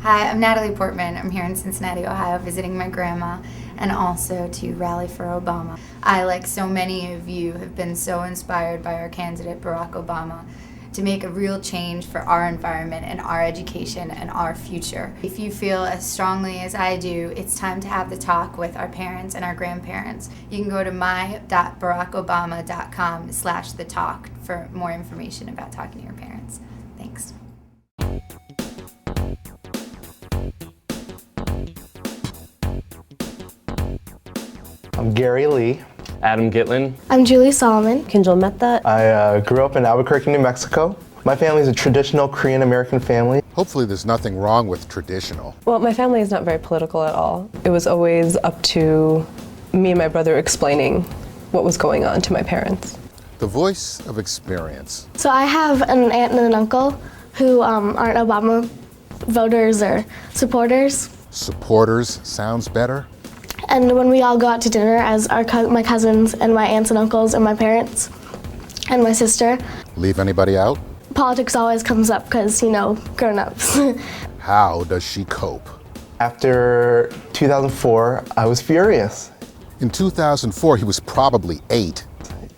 Hi, I'm Natalie Portman. I'm here in Cincinnati, Ohio, visiting my grandma and also to rally for Obama. I, like so many of you, have been so inspired by our candidate, Barack Obama, to make a real change for our environment and our education and our future. If you feel as strongly as I do, it's time to have the talk with our parents and our grandparents. You can go to my.barackobama.com/thetalk for more information about talking to your parents. Thanks. I'm Gary Lee. Adam Gitlin. I'm Julie Solomon. Kinjal Mehta. I grew up in Albuquerque, New Mexico. My family is a traditional Korean American family. Hopefully there's nothing wrong with traditional. Well, my family is not very political at all. It was always up to me and my brother explaining what was going on to my parents. The voice of experience. So I have an aunt and an uncle who aren't Obama voters or supporters. Supporters sounds better. And when we all go out to dinner as my cousins and my aunts and uncles and my parents and my sister, Leave anybody out? politics always comes up because, grown-ups. How does she cope? After 2004, I was furious. In 2004, he was probably 8.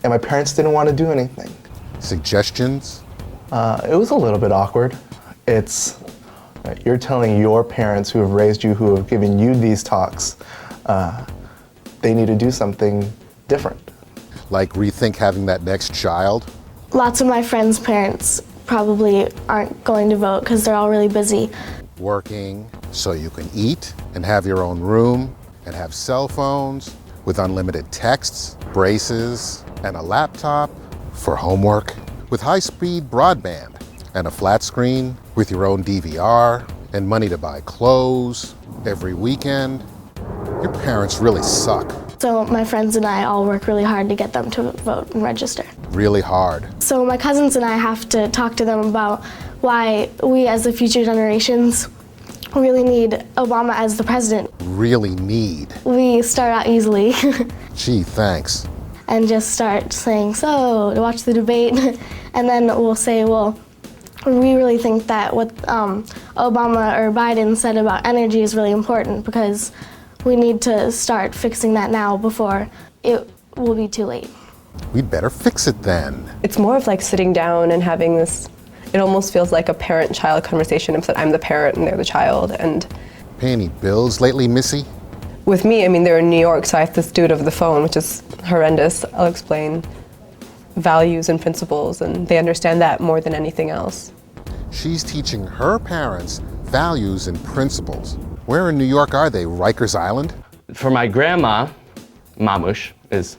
And my parents didn't want to do anything. Suggestions? It was a little bit awkward. You're telling your parents who have raised you, who have given you these talks, they need to do something different. Like rethink having that next child? Lots of my friends' parents probably aren't going to vote because they're all really busy. Working so you can eat and have your own room and have cell phones with unlimited texts, braces, and a laptop for homework, with high-speed broadband and a flat screen with your own DVR and money to buy clothes every weekend. Your parents really suck. So my friends and I all work really hard to get them to vote and register. Really hard. So my cousins and I have to talk to them about why we as the future generations really need Obama as the president. Really need. We start out easily Gee, thanks. and just start saying, so, to watch the debate, and then we'll say, well, we really think that what Obama or Biden said about energy is really important because we need to start fixing that now before it will be too late. We'd better fix it then. It's more of like sitting down and having this, it almost feels like a parent-child conversation, except I'm the parent and they're the child. And Pay any bills lately, Missy? with me, they're in New York, so I have to do it over the phone, which is horrendous. I'll explain values and principles, and they understand that more than anything else. She's teaching her parents values and principles. Where in New York are they? Rikers Island? For my grandma, Mamush is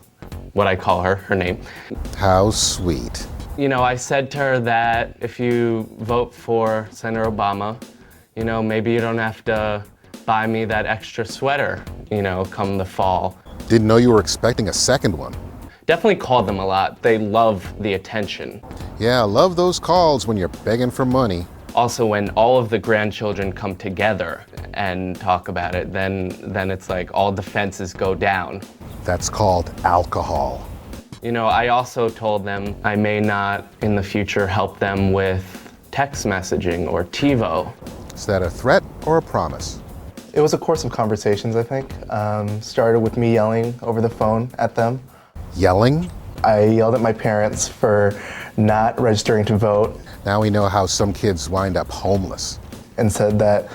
what I call her, her name. How sweet. I said to her that if you vote for Senator Obama, maybe you don't have to buy me that extra sweater, come the fall. Didn't know you were expecting a second one. Definitely called them a lot. They love the attention. Yeah, I love those calls when you're begging for money. Also, when all of the grandchildren come together and talk about it, then it's like all defenses go down. That's called alcohol. I also told them I may not in the future help them with text messaging or TiVo. Is that a threat or a promise? It was a course of conversations, I think. Started with me yelling over the phone at them. Yelling? I yelled at my parents for not registering to vote. Now we know how some kids wind up homeless. And said that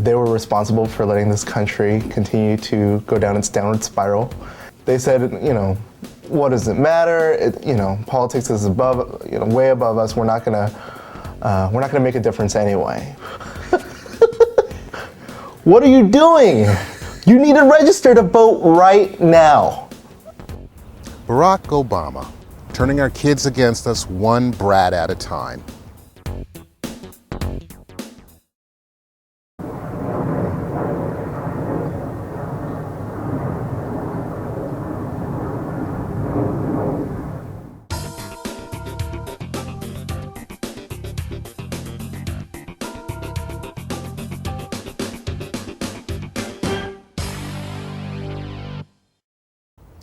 they were responsible for letting this country continue to go down its downward spiral. They said, what does it matter? Politics is above, way above us. We're not gonna make a difference anyway. What are you doing? You need to register to vote right now. Barack Obama, turning our kids against us one brat at a time.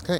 Okay,